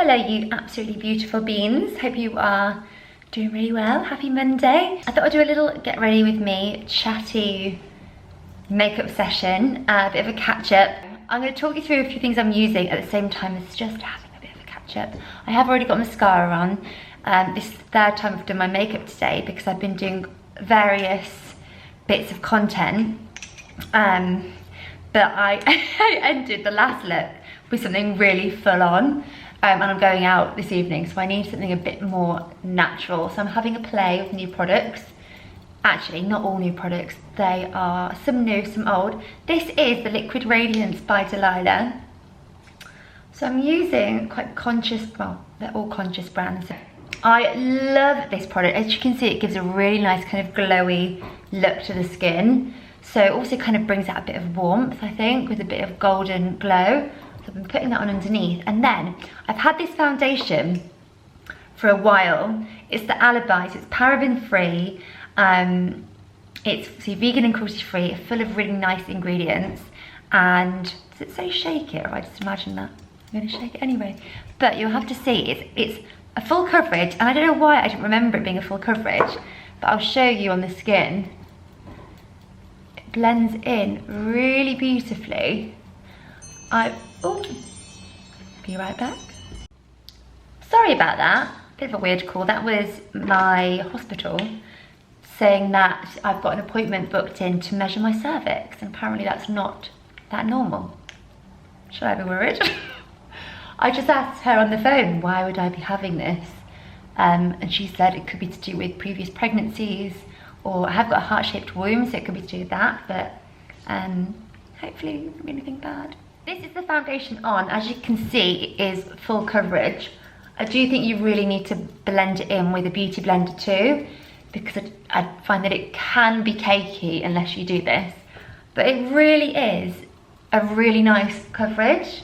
Hello you absolutely beautiful beans, hope you are doing really well. Happy Monday. I thought I'd do a little get ready with me chatty makeup session, a bit of a catch up. I'm going to talk you through a few things I'm using at the same time as just having a bit of a catch up. I have already got mascara on. This is the third time I've done my makeup today because I've been doing various bits of content, but I ended the last look with something really full on. And I'm going out this evening, so I need something a bit more natural. So I'm having a play with new products. Actually, not all new products. They are some new, some old. This is the Liquid Radiance by Delilah. So I'm using quite conscious, well, they're all conscious brands. I love this product. As you can see, it gives a really nice kind of glowy look to the skin. So it also kind of brings out a bit of warmth, I think, with a bit of golden glow. I've been putting that on underneath, and then I've had this foundation for a while. It's the Alibi, so it's paraben free, it's vegan and cruelty free, full of really nice ingredients. And does it say shake it, or I just imagine that? I'm going to shake it anyway. But you'll have to see, it's a full coverage, and I don't know why I didn't remember it being a full coverage, but I'll show you on the skin. It blends in really beautifully. Oh, be right back. Sorry about that, bit of a weird call. That was my hospital saying that I've got an appointment booked in to measure my cervix, and apparently that's not that normal. Should I be worried? I just asked her on the phone, why would I be having this? And she said it could be to do with previous pregnancies, or I have got a heart-shaped womb, so it could be to do with that, but hopefully it won't be anything bad. This is the foundation on. As you can see, it is full coverage. I do think you really need to blend it in with a beauty blender too, because I find that it can be cakey unless you do this. But it really is a really nice coverage.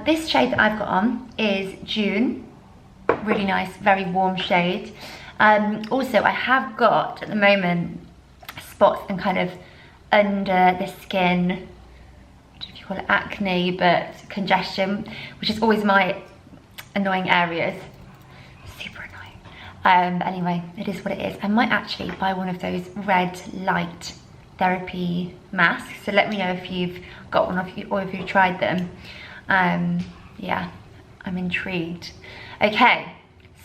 This shade that I've got on is June. Really nice, very warm shade. Also, I have got, at the moment, spots and kind of under the skin, call it acne, but congestion, which is always my annoying areas. Super annoying. Anyway, it is what it is. I might actually buy one of those red light therapy masks, so let me know if you've got one or if you've tried them. Yeah, I'm intrigued. Okay,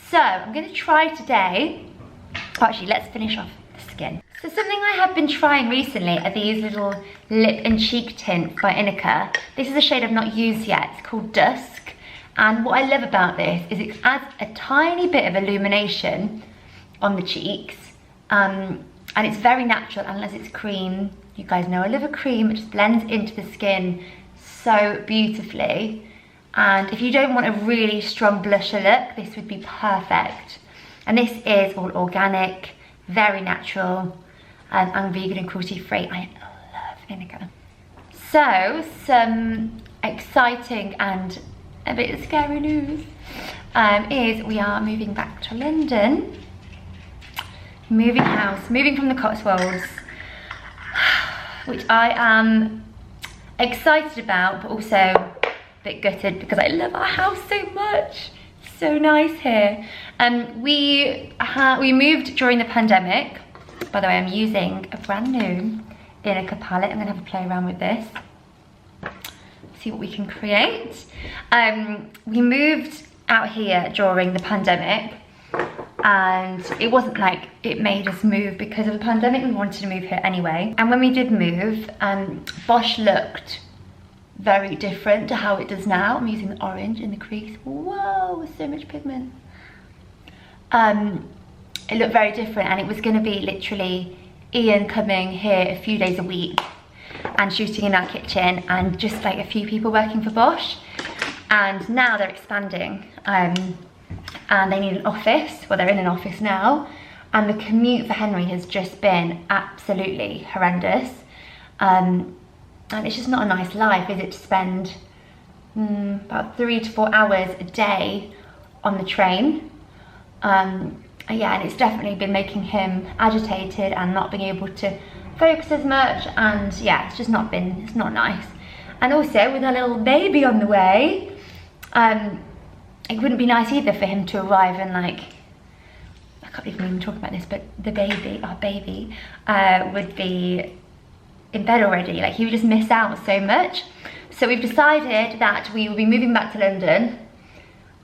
so I'm going to try today. Actually, let's finish off the skin. So something I have been trying recently are these little lip and cheek tints by Inica. This is a shade I've not used yet. It's called Dusk. And what I love about this is it adds a tiny bit of illumination on the cheeks. And it's very natural, unless it's cream. You guys know I love a cream. It just blends into the skin so beautifully. And if you don't want a really strong blusher look, this would be perfect. And this is all organic, very natural. I'm vegan and cruelty free. I love Inica. So, some exciting and a bit scary news is we are moving back to London. Moving house, moving from the Cotswolds, which I am excited about, but also a bit gutted because I love our house so much. So nice here. We moved during the pandemic. By the way, I'm using a brand new Inica palette. I'm gonna have a play around with this. See what we can create. We moved out here during the pandemic, and it wasn't like it made us move because of the pandemic. We wanted to move here anyway. And when we did move, Bosch looked very different to how it does now. I'm using the orange in the crease. Whoa, so much pigment. It looked very different, and it was going to be literally Ian coming here a few days a week and shooting in our kitchen, and just like a few people working for Bosch. And now they're expanding, and they need an office. Well, they're in an office now, and the commute for Henry has just been absolutely horrendous. And it's just not a nice life, is it, to spend about 3 to 4 hours a day on the train. Yeah, and it's definitely been making him agitated and not being able to focus as much, and yeah, it's not nice. And also with our little baby on the way, it wouldn't be nice either for him to arrive and like, I can't even talk about this, but the baby, our baby, would be in bed already. Like, he would just miss out so much. So we've decided that we will be moving back to London,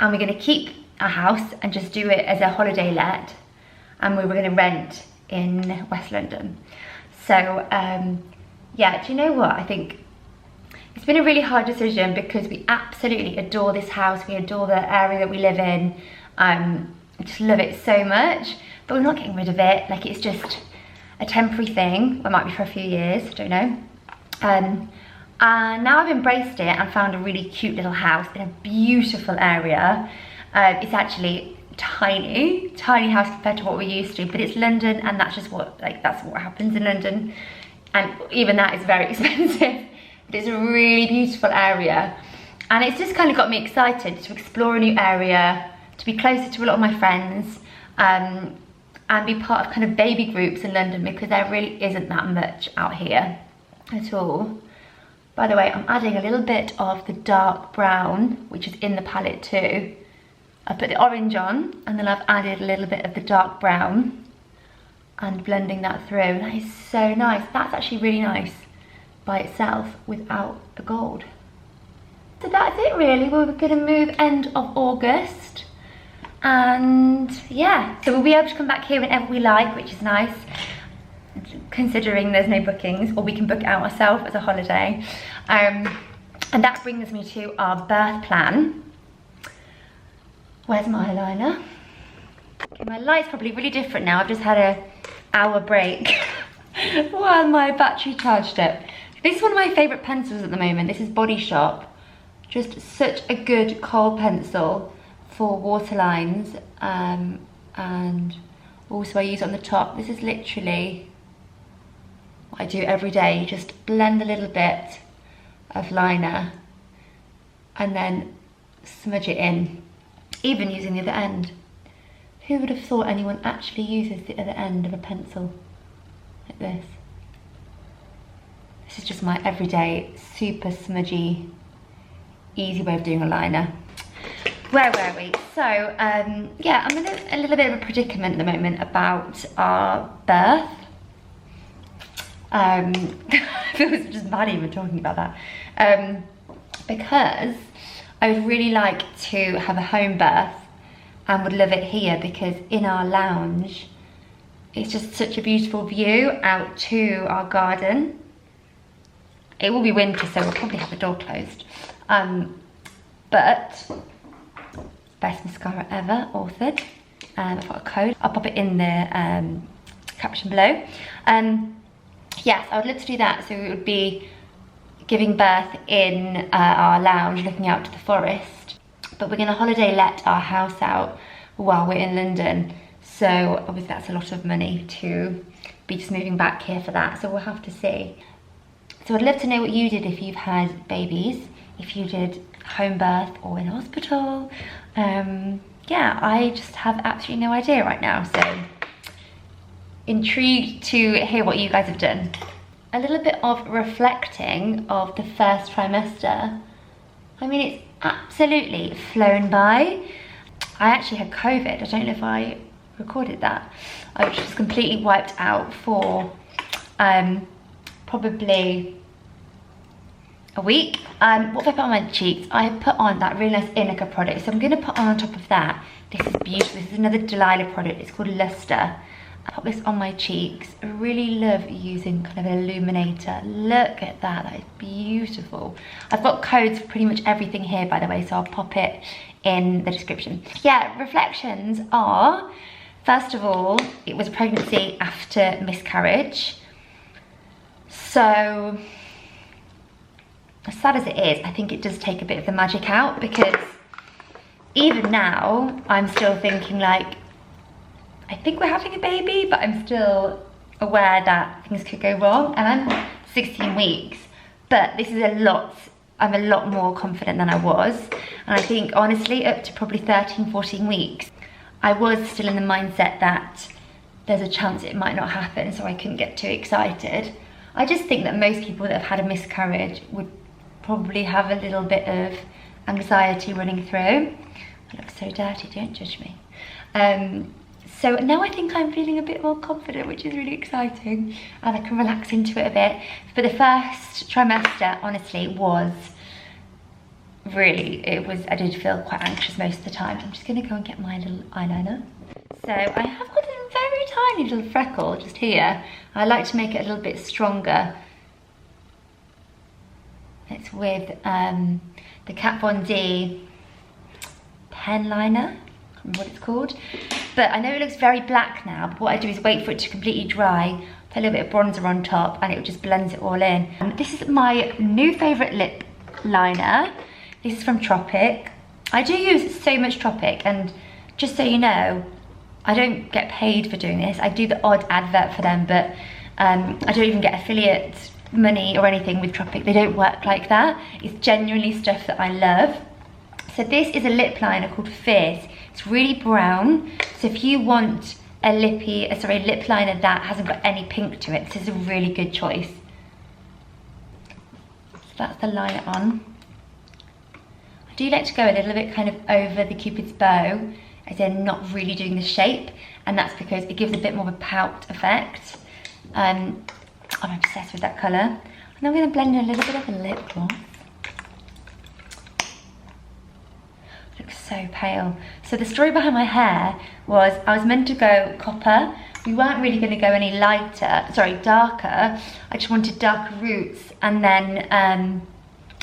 and we're gonna keep our house and just do it as a holiday let, and we were gonna rent in West London. So yeah, do you know what? I think it's been a really hard decision because we absolutely adore this house. We adore the area that we live in. I just love it so much, but we're not getting rid of it. Like, it's just a temporary thing. It might be for a few years, I don't know. And now I've embraced it and found a really cute little house in a beautiful area. It's actually tiny house compared to what we're used to, but it's London, and that's just what, like, that's what happens in London. And even that is very expensive. But it's a really beautiful area. And it's just kind of got me excited to explore a new area, to be closer to a lot of my friends, and be part of kind of baby groups in London, because there really isn't that much out here at all. By the way, I'm adding a little bit of the dark brown, which is in the palette too. I put the orange on, and then I've added a little bit of the dark brown and blending that through. And that is so nice. That's actually really nice by itself without the gold. So that's it really. We're gonna move end of August. And yeah, so we'll be able to come back here whenever we like, which is nice, considering there's no bookings, or we can book it out ourselves as a holiday. And that brings me to our birth plan. Where's my eyeliner? Okay, my light's probably really different now. I've just had an hour break while my battery charged up. This is one of my favourite pencils at the moment. This is Body Shop. Just such a good kohl pencil for waterlines, and also I use it on the top. This is literally what I do every day. Just blend a little bit of liner and then smudge it in, even using the other end. Who would have thought anyone actually uses the other end of a pencil like this? This is just my everyday, super smudgy, easy way of doing a liner. Where were we? So, yeah, I'm in a little bit of a predicament at the moment about our birth. I feel just bad even talking about that. Because I would really like to have a home birth and would love it here, because in our lounge, it's just such a beautiful view out to our garden. It will be winter, so we'll probably have the door closed. But best mascara ever, authored. I've got a code. I'll pop it in the caption below. Yes, I would love to do that. So it would be giving birth in our lounge, looking out to the forest. But we're going to holiday let our house out while we're in London. So obviously that's a lot of money to be just moving back here for that. So we'll have to see. So I'd love to know what you did if you've had babies, if you did home birth or in hospital. Yeah, I just have absolutely no idea right now. So intrigued to hear what you guys have done. A little bit of reflecting of the first trimester. I mean, it's absolutely flown by. I actually had COVID. I don't know if I recorded that. I was just completely wiped out for probably a week. What have I put on my cheeks? I put on that really nice Inica product. So I'm going to put on top of that. This is beautiful. This is another Delilah product. It's called Luster. I put this on my cheeks. I really love using kind of an illuminator. Look at that. That is beautiful. I've got codes for pretty much everything here, by the way, so I'll pop it in the description. Yeah, reflections are, first of all, it was a pregnancy after miscarriage. So, as sad as it is, I think it does take a bit of the magic out, because even now, I'm still thinking like, I think we're having a baby, but I'm still aware that things could go wrong. And I'm 16 weeks, but this is I'm a lot more confident than I was. And I think honestly, up to probably 13, 14 weeks, I was still in the mindset that there's a chance it might not happen, so I couldn't get too excited. I just think that most people that have had a miscarriage would probably have a little bit of anxiety running through. I look so dirty, don't judge me. So now I think I'm feeling a bit more confident, which is really exciting, and I can relax into it a bit. But the first trimester, honestly, was really, I did feel quite anxious most of the time. I'm just gonna go and get my little eyeliner. So I have got a very tiny little freckle just here. I like to make it a little bit stronger. It's with the Kat Von D pen liner, I can't remember what it's called. But I know it looks very black now, but what I do is wait for it to completely dry, put a little bit of bronzer on top, and it just blends it all in. This is my new favourite lip liner. This is from Tropic. I do use so much Tropic, and just so you know, I don't get paid for doing this. I do the odd advert for them, but I don't even get affiliate money or anything with Tropic. They don't work like that. It's genuinely stuff that I love. So this is a lip liner called Fierce. It's really brown. So if you want a lip liner that hasn't got any pink to it, this is a really good choice. So that's the liner on. I do like to go a little bit kind of over the Cupid's bow, as in not really doing the shape, and that's because it gives a bit more of a pout effect. I'm obsessed with that colour. And I'm going to blend in a little bit of a lip gloss. Looks so pale. So the story behind my hair was I was meant to go copper. We weren't really going to go any darker. I just wanted darker roots, and then I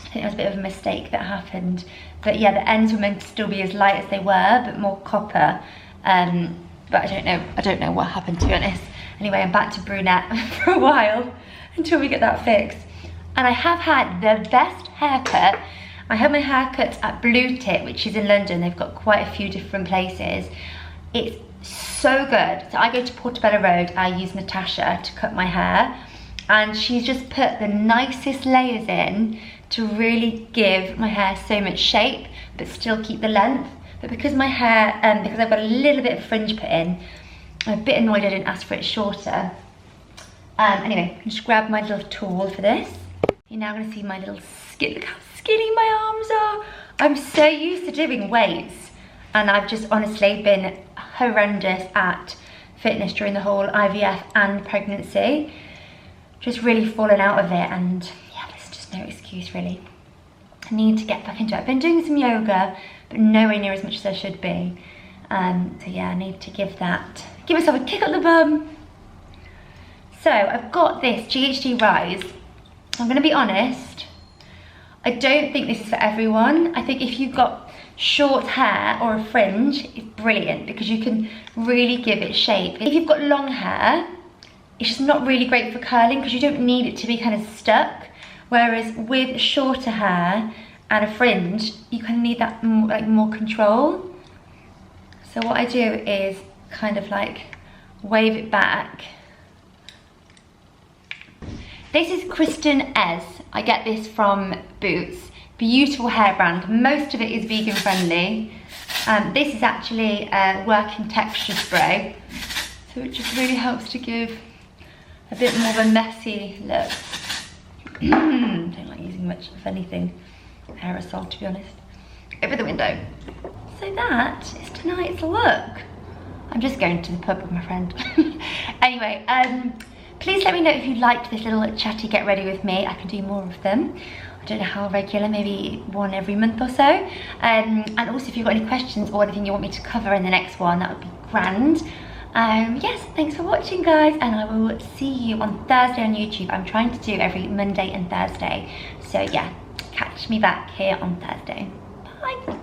think it was a bit of a mistake that happened. But yeah, the ends were meant to still be as light as they were, but more copper. But I don't know what happened, to be honest. Anyway, I'm back to brunette for a while until we get that fixed. And I have had the best haircut. I had my haircut at Blue Tip, which is in London. They've got quite a few different places. It's so good. So I go to Portobello Road. I use Natasha to cut my hair, and she's just put the nicest layers in to really give my hair so much shape, but still keep the length. But because my hair, because I've got a little bit of fringe put in, I'm a bit annoyed I didn't ask for it shorter. Anyway, just grab my little tool for this. You're now gonna see my little skin. Look how skinny my arms are. I'm so used to doing weights, and I've just honestly been horrendous at fitness during the whole IVF and pregnancy. Just really fallen out of it, and yeah, there's just no excuse really. I need to get back into it. I've been doing some yoga, but nowhere near as much as I should be. So yeah, I need to give myself a kick up the bum. So I've got this GHD Rise. I'm gonna be honest, I don't think this is for everyone. I think if you've got short hair or a fringe, it's brilliant because you can really give it shape. If you've got long hair, it's just not really great for curling because you don't need it to be kind of stuck. Whereas with shorter hair and a fringe, you kind of need that more control. So what I do is kind of like wave it back. This is Kristen S. I get this from Boots. Beautiful hair brand. Most of it is vegan friendly. This is actually a working texture spray. So it just really helps to give a bit more of a messy look. Don't like using much of anything aerosol, to be honest. Over the window. So that is tonight's look. I'm just going to the pub with my friend. Anyway, please let me know if you liked this little chatty get ready with me. I can do more of them. I don't know how regular, maybe one every month or so. And also if you've got any questions or anything you want me to cover in the next one, that would be grand. Yes, thanks for watching guys, and I will see you on Thursday on YouTube. I'm trying to do every Monday and Thursday. So yeah, catch me back here on Thursday. Bye.